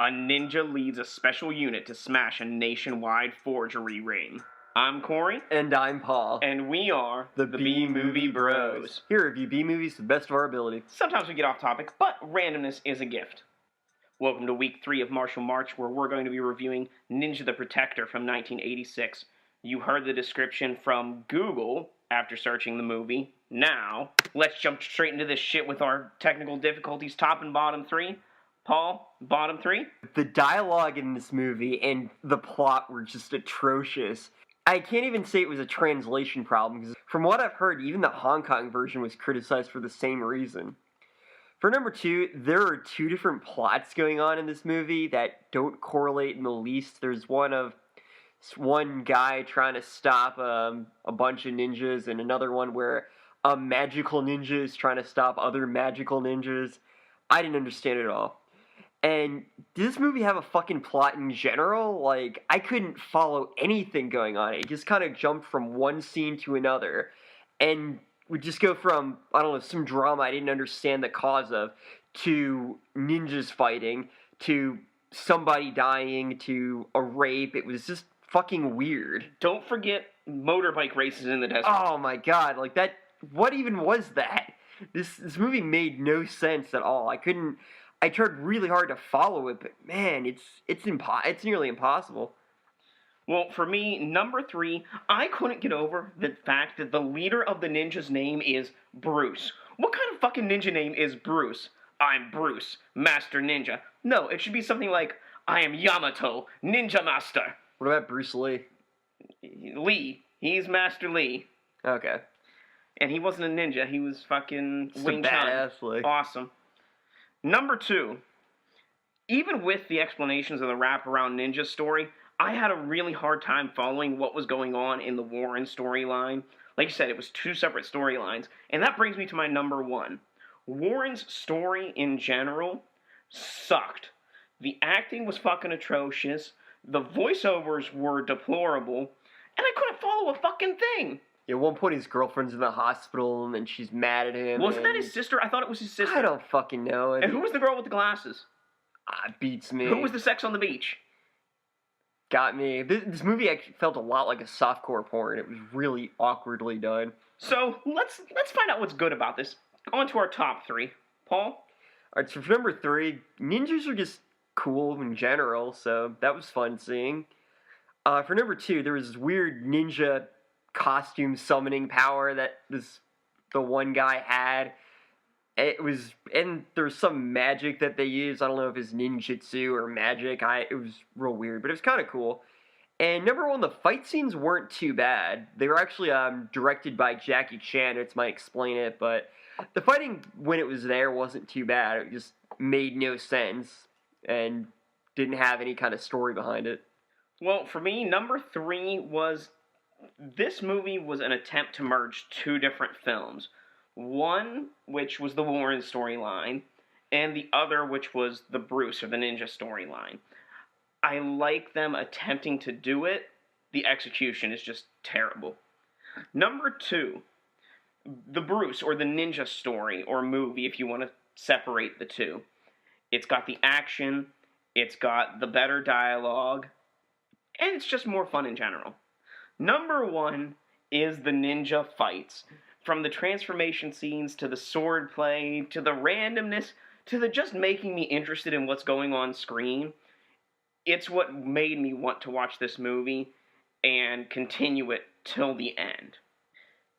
A ninja leads a special unit to smash a nationwide forgery ring. I'm Corey. And I'm Paul. And we are the B-Movie Bros. Here to review B-movies to the best of our ability. Sometimes we get off topic, but randomness is a gift. Welcome to week 3 of Martial March, where we're going to be reviewing Ninja the Protector from 1986. You heard the description from Google after searching the movie. Now, let's jump straight into this shit with our technical difficulties, top and bottom 3. Paul, bottom 3? The dialogue in this movie and the plot were just atrocious. I can't even say it was a translation problem, because from what I've heard, even the Hong Kong version was criticized for the same reason. For number 2, there are 2 different plots going on in this movie that don't correlate in the least. There's one of one guy trying to stop a bunch of ninjas, and another one where a magical ninja is trying to stop other magical ninjas. I didn't understand it at all. And did this movie have a fucking plot in general? Like, I couldn't follow anything going on. It just kind of jumped from one scene to another. And would just go from, I don't know, some drama I didn't understand the cause of, to ninjas fighting, to somebody dying, to a rape. It was just fucking weird. Don't forget motorbike races in the desert. Oh my god, like that, what even was that? This movie made no sense at all. I tried really hard to follow it, but man, it's nearly impossible. Well, for me, number 3, I couldn't get over the fact that the leader of the ninja's name is Bruce. What kind of fucking ninja name is Bruce? I'm Bruce, Master Ninja. No, it should be something like, I am Yamato, Ninja Master. What about Bruce Lee? Lee. He's Master Lee. Okay. And he wasn't a ninja, he was fucking Wing Chun. Badass Lee. Awesome. Number 2, even with the explanations of the wraparound ninja story, I had a really hard time following what was going on in the Warren storyline. Like you said, it was 2 separate storylines. And that brings me to my number 1. Warren's story in general sucked. The acting was fucking atrocious. The voiceovers were deplorable. And I couldn't follow a fucking thing. At one point, his girlfriend's in the hospital, and then she's mad at him. Wasn't that his sister? I thought it was his sister. I don't fucking know. And who was the girl with the glasses? Beats me. Who was the sex on the beach? Got me. This movie actually felt a lot like a softcore porn. It was really awkwardly done. So, let's find out what's good about this. On to our top 3. Paul? Alright, so for number 3, ninjas are just cool in general, so that was fun seeing. For number 2, there was this weird ninja costume summoning power that the one guy had. And there's some magic that they used. I don't know if it's ninjutsu or magic. It was real weird, but it was kind of cool. And number 1, the fight scenes weren't too bad. They were actually directed by Jackie Chan. It might explain it, but the fighting when it was there wasn't too bad. It just made no sense and didn't have any kind of story behind it. Well, for me, number 3 was, this movie was an attempt to merge 2 different films. One, which was the Warren storyline, and the other, which was the Bruce or the ninja storyline. I like them attempting to do it. The execution is just terrible. Number 2, the Bruce or the ninja story or movie, if you want to separate the 2. It's got the action, it's got the better dialogue, and it's just more fun in general. Number 1 is the ninja fights. From the transformation scenes, to the sword play, to the randomness, to the just making me interested in what's going on screen. It's what made me want to watch this movie and continue it till the end.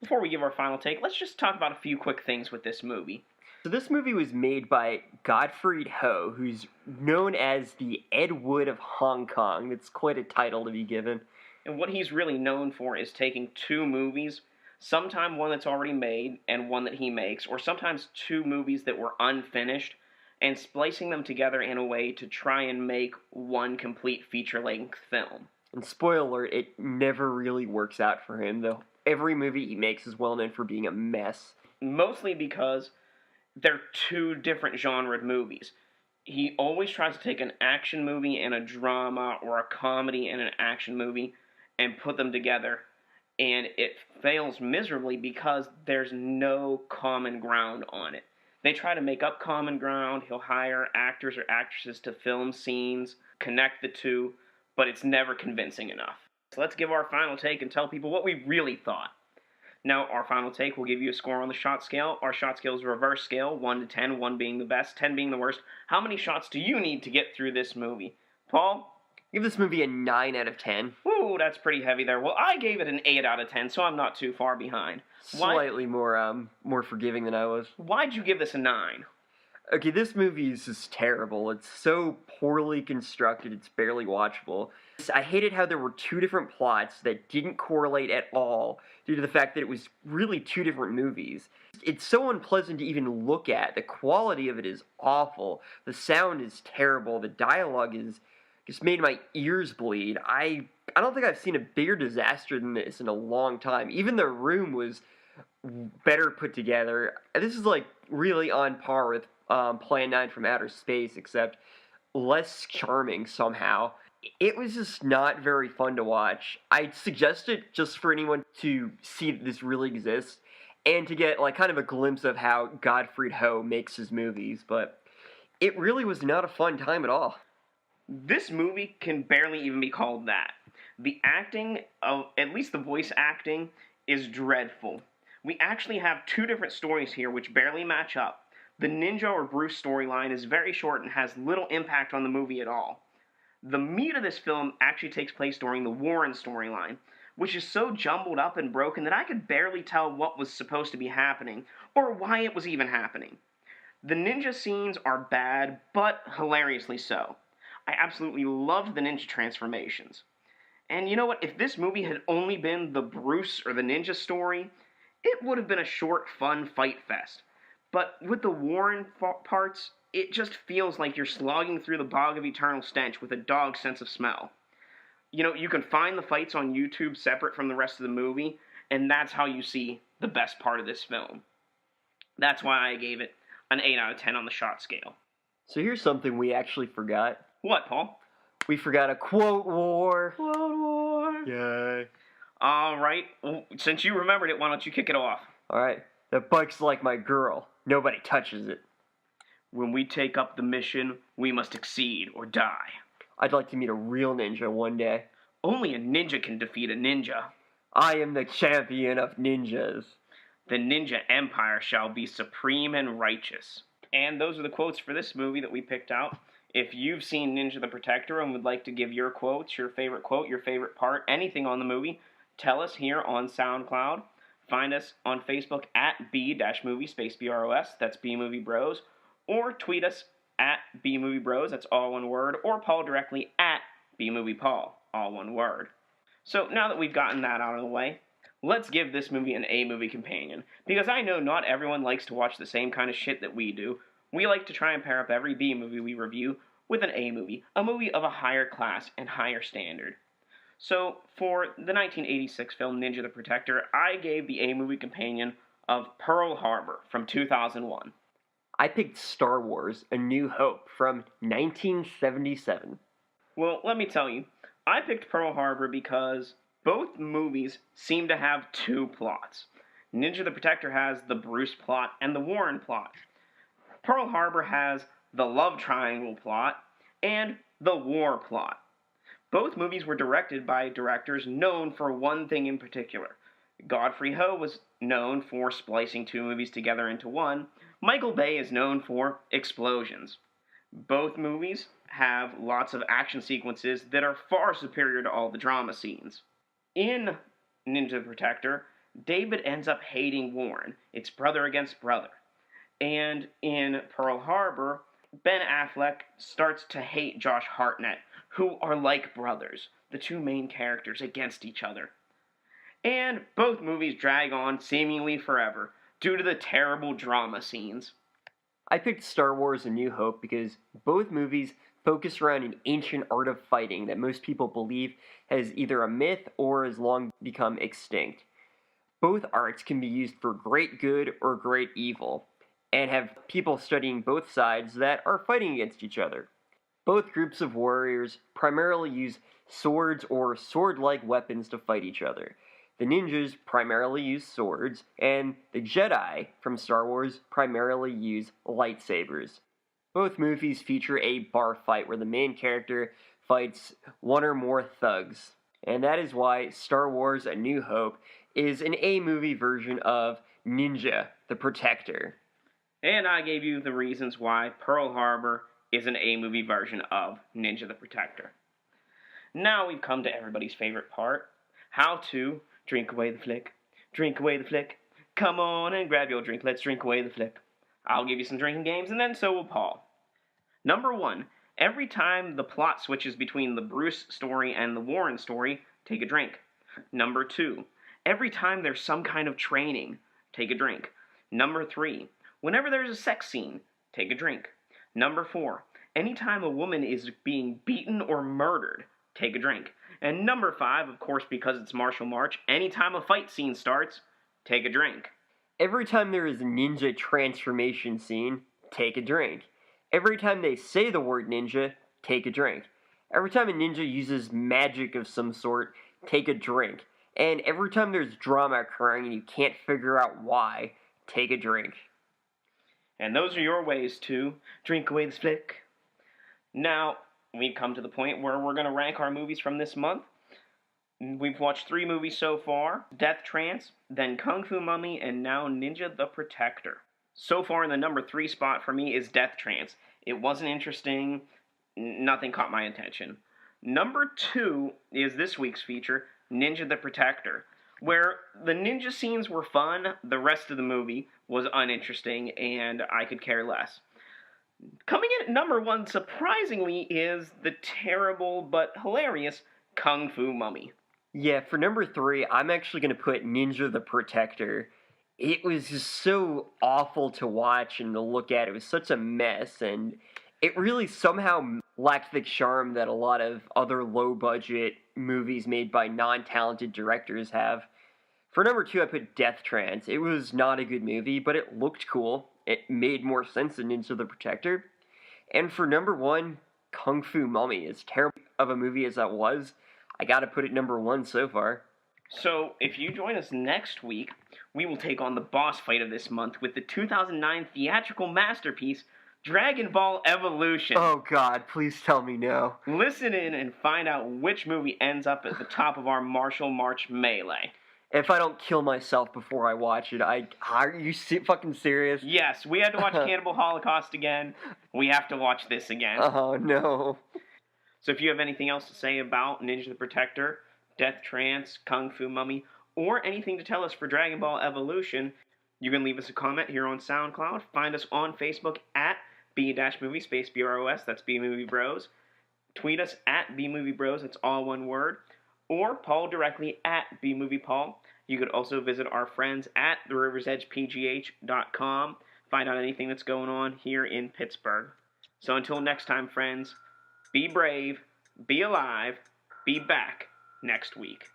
Before we give our final take, let's just talk about a few quick things with this movie. So this movie was made by Godfrey Ho, who's known as the Ed Wood of Hong Kong. It's quite a title to be given. And what he's really known for is taking 2 movies, sometimes one that's already made and one that he makes, or sometimes 2 movies that were unfinished, and splicing them together in a way to try and make one complete feature-length film. And spoiler alert, it never really works out for him, though. Every movie he makes is well known for being a mess. Mostly because they're 2 different genre movies. He always tries to take an action movie and a drama, or a comedy and an action movie, and put them together, and it fails miserably because there's no common ground on it. They try to make up common ground. He'll hire actors or actresses to film scenes, connect the two, but it's never convincing enough. So let's give our final take and tell people what we really thought. Now, our final take will give you a score on the shot scale. Our shot scale is a reverse scale, 1 to 10, 1 being the best, 10 being the worst. How many shots do you need to get through this movie? Paul? Give this movie a 9 out of 10. Ooh, that's pretty heavy there. Well, I gave it an 8 out of 10, so I'm not too far behind. Slightly more forgiving than I was. Why'd you give this a 9? Okay, this movie is just terrible. It's so poorly constructed, it's barely watchable. I hated how there were two different plots that didn't correlate at all due to the fact that it was really two different movies. It's so unpleasant to even look at. The quality of it is awful. The sound is terrible. The dialogue is just made my ears bleed. I don't think I've seen a bigger disaster than this in a long time. Even The Room was better put together. This is like really on par with Plan 9 from Outer Space, except less charming somehow. It was just not very fun to watch. I'd suggest it just for anyone to see that this really exists and to get like kind of a glimpse of how Godfrey Ho makes his movies, but it really was not a fun time at all. This movie can barely even be called that. The acting, at least the voice acting, is dreadful. We actually have two different stories here which barely match up. The Ninja or Bruce storyline is very short and has little impact on the movie at all. The meat of this film actually takes place during the Warren storyline, which is so jumbled up and broken that I could barely tell what was supposed to be happening, or why it was even happening. The ninja scenes are bad, but hilariously so. I absolutely loved the ninja transformations. And you know what? If this movie had only been the Bruce or the ninja story, it would have been a short, fun fight fest. But with the Warren parts, it just feels like you're slogging through the bog of eternal stench with a dog's sense of smell. You know, you can find the fights on YouTube separate from the rest of the movie, and that's how you see the best part of this film. That's why I gave it an 8 out of 10 on the shot scale. So here's something we actually forgot. What, Paul? We forgot a quote war. Quote war. Yay. All right. Well, since you remembered it, why don't you kick it off? All right. The bike's like my girl. Nobody touches it. When we take up the mission, we must exceed or die. I'd like to meet a real ninja one day. Only a ninja can defeat a ninja. I am the champion of ninjas. The ninja empire shall be supreme and righteous. And those are the quotes for this movie that we picked out. If you've seen Ninja the Protector and would like to give your quotes, your favorite quote, your favorite part, anything on the movie, tell us here on SoundCloud. Find us on Facebook at B-movie space BROS, that's B-Movie Bros, or tweet us at B-Movie Bros, that's all one word, or Paul directly at B-Movie Paul, all one word. So now that we've gotten that out of the way, let's give this movie an A-movie companion, because I know not everyone likes to watch the same kind of shit that we do. We like to try and pair up every B-movie we review with an A-movie, a movie of a higher class and higher standard. So, for the 1986 film Ninja the Protector, I gave the A-movie companion of Pearl Harbor from 2001. I picked Star Wars: A New Hope from 1977. Well, let me tell you, I picked Pearl Harbor because both movies seem to have two plots. Ninja the Protector has the Bruce plot and the Warren plot. Pearl Harbor has the love triangle plot and the war plot. Both movies were directed by directors known for one thing in particular. Godfrey Ho was known for splicing two movies together into one. Michael Bay is known for explosions. Both movies have lots of action sequences that are far superior to all the drama scenes. In Ninja the Protector, David ends up hating Warren. It's brother against brother. And in Pearl Harbor, Ben Affleck starts to hate Josh Hartnett, who are like brothers, the two main characters against each other. And both movies drag on seemingly forever due to the terrible drama scenes. I picked Star Wars: A New Hope because both movies focus around an ancient art of fighting that most people believe has either a myth or has long become extinct. Both arts can be used for great good or great evil, and have people studying both sides that are fighting against each other. Both groups of warriors primarily use swords or sword-like weapons to fight each other. The ninjas primarily use swords, and the Jedi from Star Wars primarily use lightsabers. Both movies feature a bar fight where the main character fights one or more thugs. And that is why Star Wars A New Hope is an A-movie version of Ninja the Protector. And I gave you the reasons why Pearl Harbor is an A-movie version of Ninja the Protector. Now we've come to everybody's favorite part. How to drink away the flick. Drink away the flick. Come on and grab your drink. Let's drink away the flick. I'll give you some drinking games, and then so will Paul. Number 1. Every time the plot switches between the Bruce story and the Warren story, take a drink. Number 2. Every time there's some kind of training, take a drink. Number 3. Whenever there's a sex scene, take a drink. Number 4. Anytime a woman is being beaten or murdered, take a drink. And number 5, of course, because it's Martial March, anytime a fight scene starts, take a drink. Every time there is a ninja transformation scene, take a drink. Every time they say the word ninja, take a drink. Every time a ninja uses magic of some sort, take a drink. And every time there's drama occurring and you can't figure out why, take a drink. And those are your ways to drink away the flick. Now, we've come to the point where we're going to rank our movies from this month. We've watched 3 movies so far: Death Trance, then Kung Fu Mummy, and now Ninja the Protector. So far in the number 3 spot for me is Death Trance. It wasn't interesting. Nothing caught my attention. Number 2 is this week's feature, Ninja the Protector, where the ninja scenes were fun, the rest of the movie was uninteresting, and I could care less. Coming in at number 1, surprisingly, is the terrible but hilarious Kung Fu Mummy. Yeah, for number 3, I'm actually going to put Ninja the Protector. It was just so awful to watch and to look at. It was such a mess, and it really somehow lacked the charm that a lot of other low-budget movies made by non-talented directors have. For number 2, I put Death Trance. It was not a good movie, but it looked cool. It made more sense than Ninja the Protector. And for number 1, Kung Fu Mummy. As terrible of a movie as that was, I gotta put it number 1 so far. So, if you join us next week, we will take on the boss fight of this month with the 2009 theatrical masterpiece, Dragon Ball Evolution. Oh god, please tell me no. Listen in and find out which movie ends up at the top of our Martial March melee. If I don't kill myself before I watch it, are you fucking serious? Yes, we had to watch Cannibal Holocaust again. We have to watch this again. Oh no. So if you have anything else to say about Ninja the Protector, Death Trance, Kung Fu Mummy, or anything to tell us for Dragon Ball Evolution, you can leave us a comment here on SoundCloud. Find us on Facebook at B-movie space BROS, that's B-Movie Bros. Tweet us at B-Movie Bros, it's all one word. Or Paul directly at B-Movie Paul. You could also visit our friends at theriversedgepgh.com. Find out anything that's going on here in Pittsburgh. So until next time, friends, be brave, be alive, be back next week.